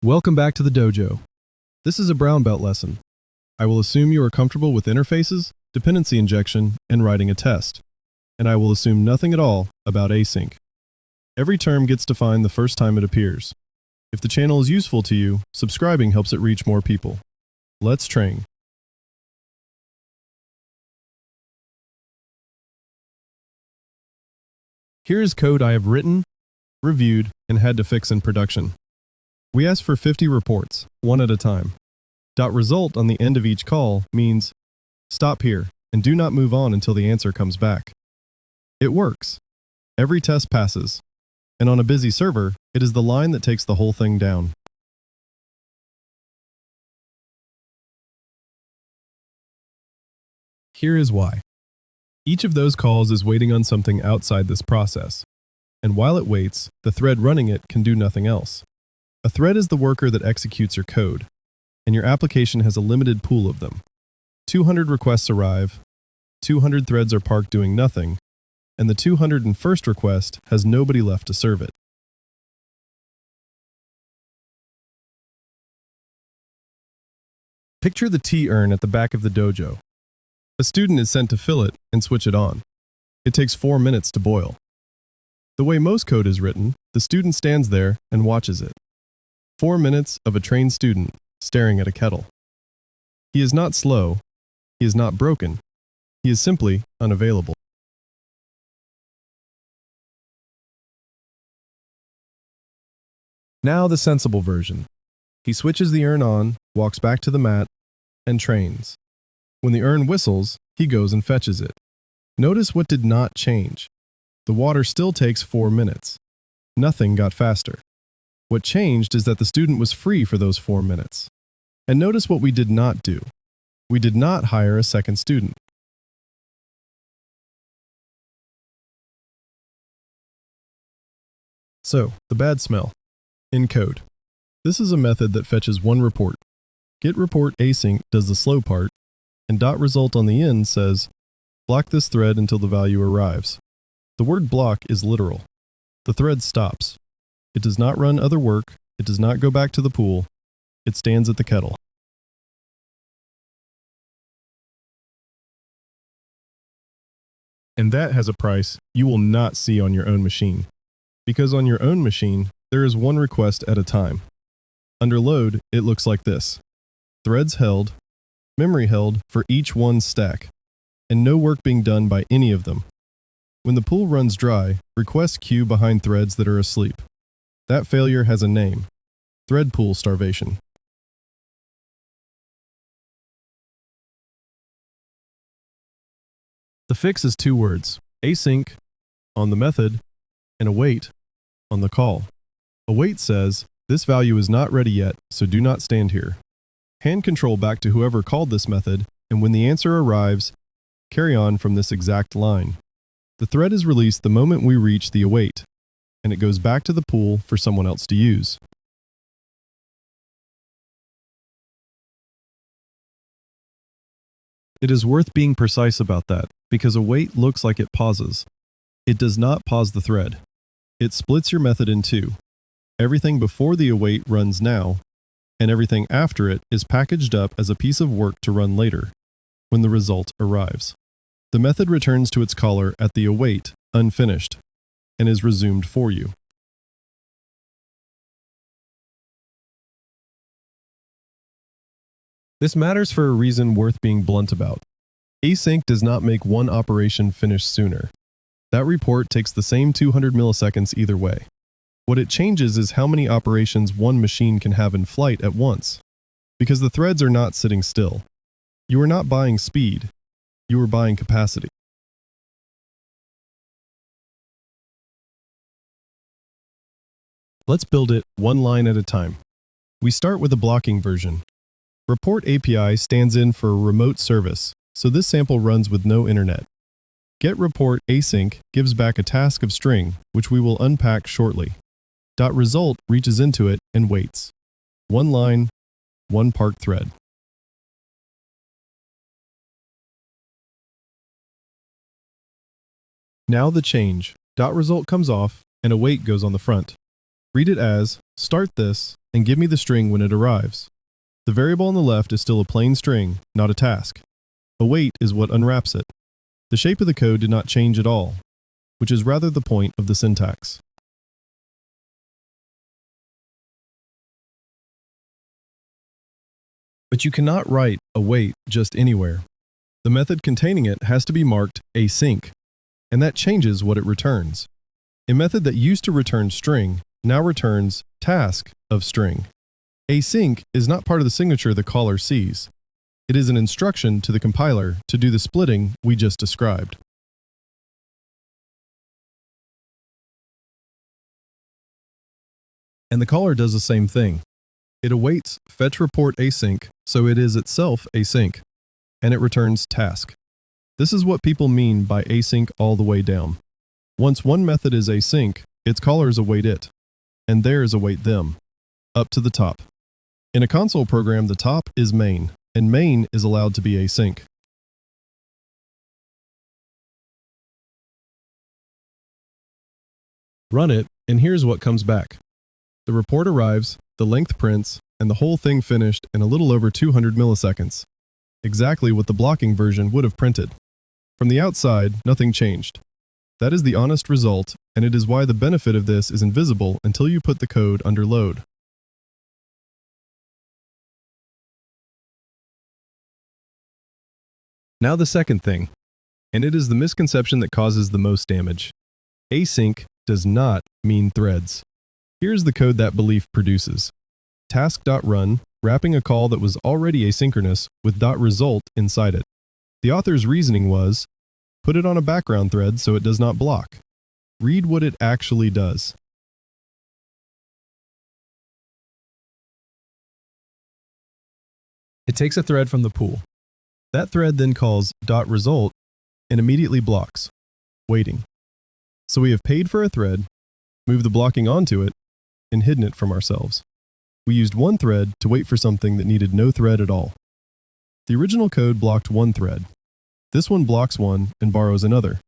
Welcome back to the dojo. This is a brown belt lesson. I will assume you are comfortable with interfaces, dependency injection, and writing a test. And I will assume nothing at all about async. Every term gets defined the first time it appears. If the channel is useful to you, subscribing helps it reach more people. Let's train. Here is code I have written, reviewed, and had to fix in production. We asked for 50 reports, one at a time. .result on the end of each call means stop here and do not move on until the answer comes back. It works. Every test passes. And on a busy server, it is the line that takes the whole thing down. Here is why. Each of those calls is waiting on something outside this process. And while it waits, the thread running it can do nothing else. A thread is the worker that executes your code, and your application has a limited pool of them. 200 requests arrive, 200 threads are parked doing nothing, and the 201st request has nobody left to serve it. Picture the tea urn at the back of the dojo. A student is sent to fill it and switch it on. It takes 4 minutes to boil. The way most code is written, the student stands there and watches it. 4 minutes of a trained student staring at a kettle. He is not slow. He is not broken. He is simply unavailable. Now the sensible version. He switches the urn on, walks back to the mat, and trains. When the urn whistles, he goes and fetches it. Notice what did not change. The water still takes 4 minutes. Nothing got faster. What changed is that the student was free for those 4 minutes. And notice what we did not do. We did not hire a second student. So, the bad smell. In code. This is a method that fetches one report. GetReport async does the slow part, and .result on the end says, block this thread until the value arrives. The word block is literal. The thread stops. It does not run other work. It does not go back to the pool. It stands at the kettle. And that has a price you will not see on your own machine. Because on your own machine, there is one request at a time. Under load, it looks like this. Threads held, memory held for each one stack, and no work being done by any of them. When the pool runs dry, requests queue behind threads that are asleep. That failure has a name. Thread pool starvation. The fix is 2 words. Async, on the method, and await, on the call. Await says, this value is not ready yet, so do not stand here. Hand control back to whoever called this method, and when the answer arrives, carry on from this exact line. The thread is released the moment we reach the await, and it goes back to the pool for someone else to use. It is worth being precise about that, because await looks like it pauses. It does not pause the thread. It splits your method in 2. Everything before the await runs now, and everything after it is packaged up as a piece of work to run later, when the result arrives. The method returns to its caller at the await, unfinished, and is resumed for you. This matters for a reason worth being blunt about. Async does not make one operation finish sooner. That report takes the same 200 milliseconds either way. What it changes is how many operations one machine can have in flight at once. Because the threads are not sitting still. You are not buying speed. You are buying capacity. Let's build it one line at a time. We start with a blocking version. Report API stands in for a remote service, so this sample runs with no internet. GetReport async gives back a task of string, which we will unpack shortly. .result reaches into it and waits. One line, one parked thread. Now the change. .result comes off and await goes on the front. Read it as start this and give me the string when it arrives. The variable on the left is still a plain string, not a task. Await is what unwraps it. The shape of the code did not change at all, which is rather the point of the syntax. But you cannot write await just anywhere. The method containing it has to be marked async, and that changes what it returns. A method that used to return string now returns task of string. Async is not part of the signature the caller sees. It is an instruction to the compiler to do the splitting we just described. And the caller does the same thing. It awaits fetch report async, so it is itself async, and it returns task. This is what people mean by async all the way down. Once one method is async, its callers await it, and theirs await them, up to the top. In a console program, the top is main, and main is allowed to be async. Run it, and here's what comes back. The report arrives, the length prints, and the whole thing finished in a little over 200 milliseconds. Exactly what the blocking version would have printed. From the outside, nothing changed. That is the honest result, and it is why the benefit of this is invisible until you put the code under load. Now the second thing, and it is the misconception that causes the most damage. Async does not mean threads. Here's the code that belief produces. Task.Run, wrapping a call that was already asynchronous with .result inside it. The author's reasoning was, put it on a background thread so it does not block. Read what it actually does. It takes a thread from the pool. That thread then calls .result and immediately blocks, waiting. So we have paid for a thread, moved the blocking onto it, and hidden it from ourselves. We used one thread to wait for something that needed no thread at all. The original code blocked one thread. This one blocks one and borrows another.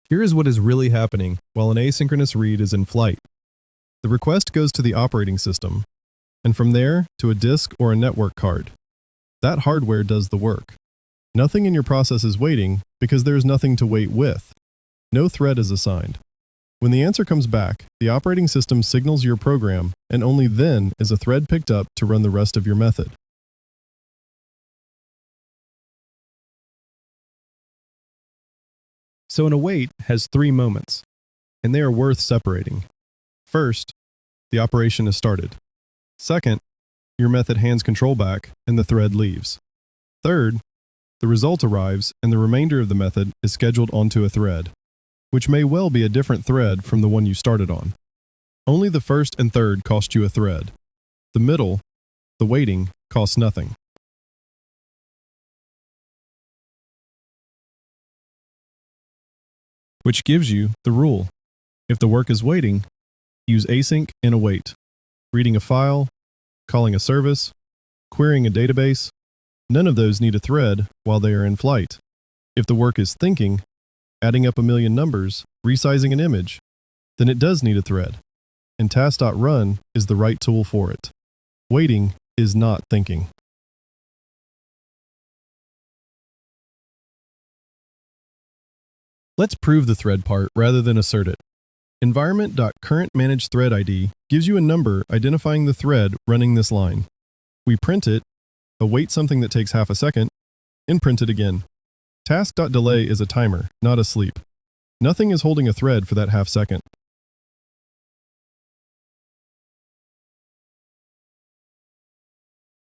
Here is what is really happening while an asynchronous read is in flight. The request goes to the operating system, and from there to a disk or a network card. That hardware does the work. Nothing in your process is waiting because there is nothing to wait with. No thread is assigned. When the answer comes back, the operating system signals your program, and only then is a thread picked up to run the rest of your method. So an await has 3 moments, and they are worth separating. First, the operation is started. Second, your method hands control back and the thread leaves. Third, the result arrives and the remainder of the method is scheduled onto a thread, which may well be a different thread from the one you started on. Only the first and third cost you a thread. The middle, the waiting, costs nothing. Which gives you the rule. If the work is waiting, use async and await. Reading a file, calling a service, querying a database, none of those need a thread while they are in flight. If the work is thinking, adding up a million numbers, resizing an image, then it does need a thread. And Task.Run is the right tool for it. Waiting is not thinking. Let's prove the thread part rather than assert it. Environment.currentManageThreadID gives you a number identifying the thread running this line. We print it, await something that takes half a second, and print it again. Task.delay is a timer, not a sleep. Nothing is holding a thread for that half second.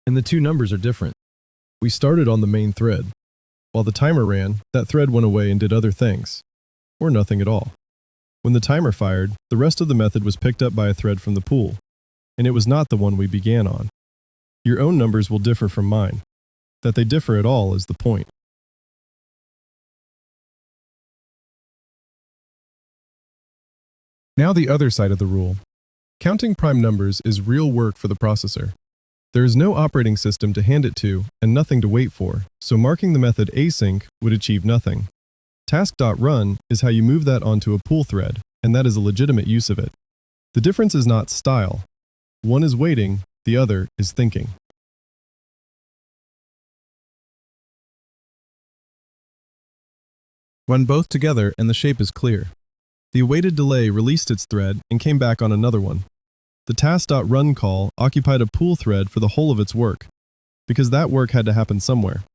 And the two numbers are different. We started on the main thread. While the timer ran, that thread went away and did other things, or nothing at all. When the timer fired, the rest of the method was picked up by a thread from the pool, and it was not the one we began on. Your own numbers will differ from mine. That they differ at all is the point. Now the other side of the rule. Counting prime numbers is real work for the processor. There is no operating system to hand it to and nothing to wait for, so marking the method async would achieve nothing. Task.Run is how you move that onto a pool thread, and that is a legitimate use of it. The difference is not style. One is waiting, the other is thinking. Run both together and the shape is clear. The awaited delay released its thread and came back on another one. The task.run call occupied a pool thread for the whole of its work, because that work had to happen somewhere.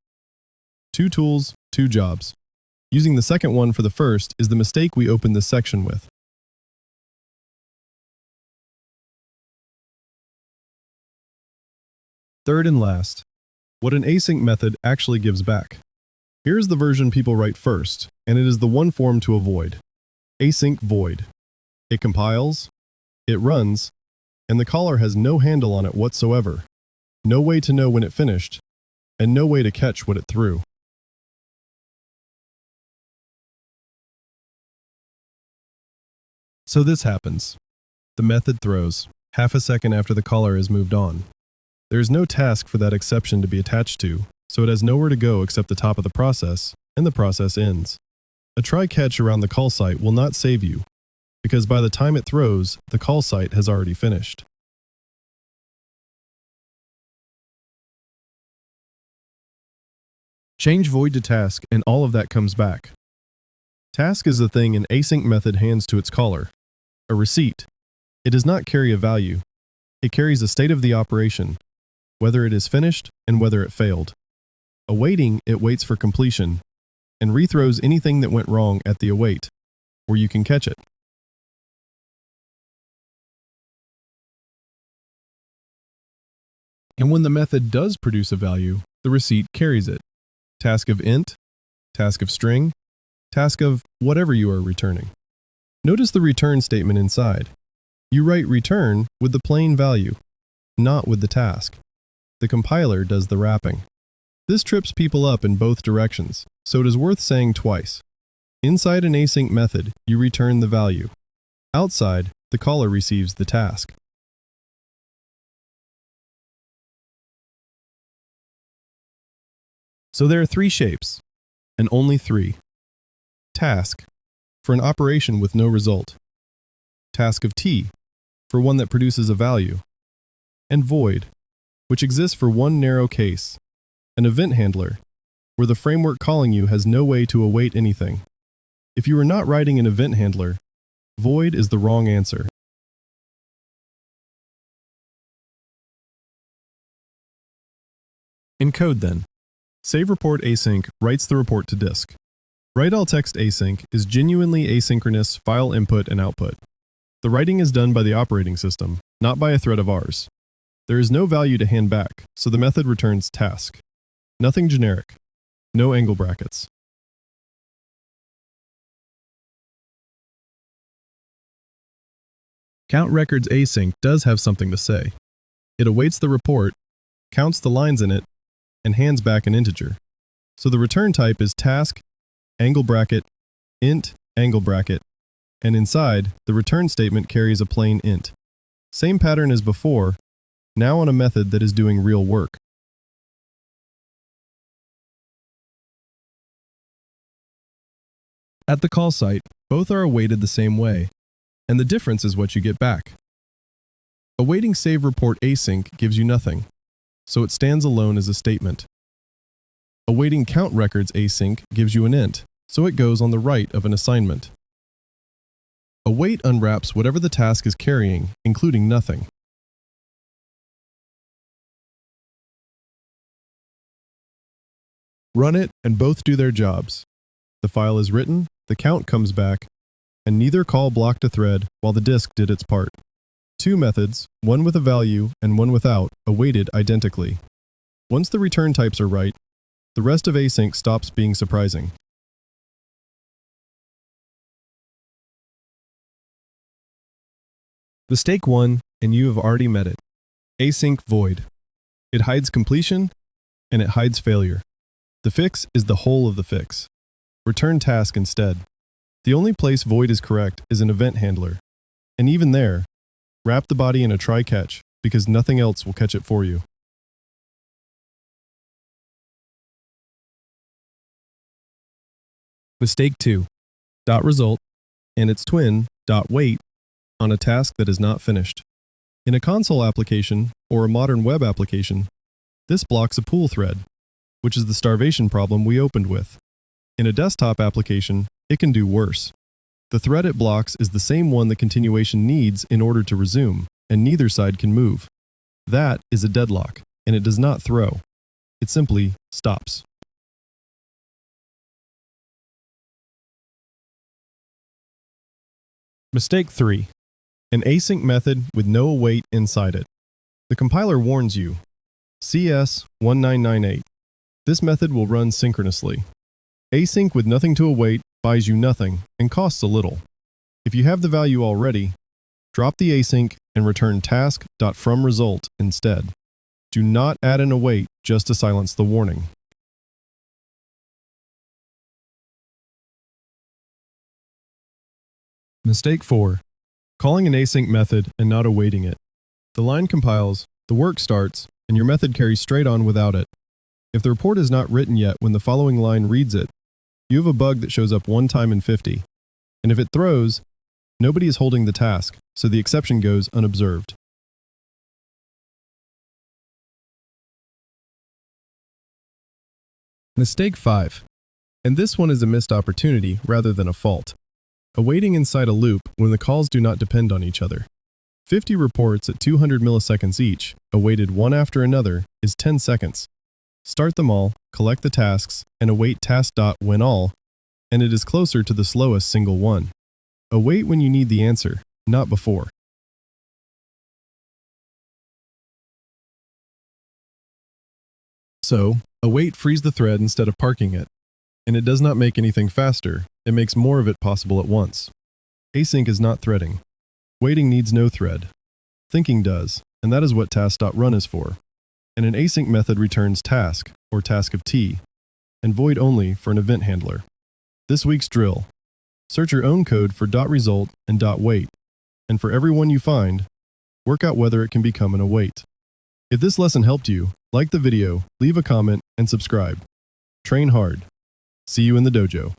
Two tools, two jobs. Using the second one for the first is the mistake we opened this section with. Third and last, what an async method actually gives back. Here's the version people write first, and it is the one form to avoid. Async void. It compiles, it runs, and the caller has no handle on it whatsoever, no way to know when it finished, and no way to catch what it threw. So this happens. The method throws, half a second after the caller has moved on. There is no task for that exception to be attached to, so it has nowhere to go except the top of the process, and the process ends. A try-catch around the call site will not save you, because by the time it throws, the call site has already finished. Change void to task and all of that comes back. Task is the thing an async method hands to its caller. A receipt. It does not carry a value. It carries a state of the operation, whether it is finished and whether it failed. Awaiting, it waits for completion, and rethrows anything that went wrong at the await, where you can catch it. And when the method does produce a value, the receipt carries it. Task of int, task of string, task of whatever you are returning. Notice the return statement inside. You write return with the plain value, not with the task. The compiler does the wrapping. This trips people up in both directions, so it is worth saying twice. Inside an async method, you return the value. Outside, the caller receives the task. So there are three shapes, and only three. Task, for an operation with no result. Task of T, for one that produces a value. And void, which exists for one narrow case, an event handler, where the framework calling you has no way to await anything. If you are not writing an event handler, void is the wrong answer. In code then, save report async writes the report to disk. Write all text async is genuinely asynchronous file input and output. The writing is done by the operating system, not by a thread of ours. There is no value to hand back, so the method returns task. Nothing generic. No angle brackets. Count records async does have something to say. It awaits the report, counts the lines in it, and hands back an integer. So the return type is task, angle bracket, int, angle bracket, and inside, the return statement carries a plain int. Same pattern as before, now on a method that is doing real work. At the call site, both are awaited the same way, and the difference is what you get back. Awaiting save report async gives you nothing, so it stands alone as a statement. Awaiting count records async gives you an int, so it goes on the right of an assignment. Await unwraps whatever the task is carrying, including nothing. Run it, and both do their jobs. The file is written, the count comes back, and neither call blocked a thread while the disk did its part. Two methods, one with a value and one without, awaited identically. Once the return types are right, the rest of async stops being surprising. Mistake 1, and you have already met it. Async void. It hides completion, and it hides failure. The fix is the whole of the fix. Return task instead. The only place void is correct is an event handler. And even there, wrap the body in a try-catch because nothing else will catch it for you. Mistake 2. Dot result and its twin, dot wait, on a task that is not finished. In a console application or a modern web application, this blocks a pool thread, which is the starvation problem we opened with. In a desktop application, it can do worse. The thread it blocks is the same one the continuation needs in order to resume, and neither side can move. That is a deadlock, and it does not throw. It simply stops. Mistake 3. An async method with no await inside it. The compiler warns you, CS1998. This method will run synchronously. Async with nothing to await buys you nothing and costs a little. If you have the value already, drop the async and return task.fromResult instead. Do not add an await just to silence the warning. Mistake 4. Calling an async method and not awaiting it. The line compiles, the work starts, and your method carries straight on without it. If the report is not written yet when the following line reads it, you have a bug that shows up one time in 50. And if it throws, nobody is holding the task, so the exception goes unobserved. Mistake 5. And this one is a missed opportunity rather than a fault. Awaiting inside a loop when the calls do not depend on each other. 50 reports at 200 milliseconds each, awaited one after another, is 10 seconds. Start them all, collect the tasks, and await task.whenAll, and it is closer to the slowest single one. Await when you need the answer, not before. So, await frees the thread instead of parking it. And it does not make anything faster, it makes more of it possible at once. Async is not threading. Waiting needs no thread. Thinking does, and that is what Task.Run is for. And an async method returns task, or task of T, and void only for an event handler. This week's drill. Search your own code for .result and .wait, and for every one you find, work out whether it can become an await. If this lesson helped you, like the video, leave a comment, and subscribe. Train hard. See you in the dojo.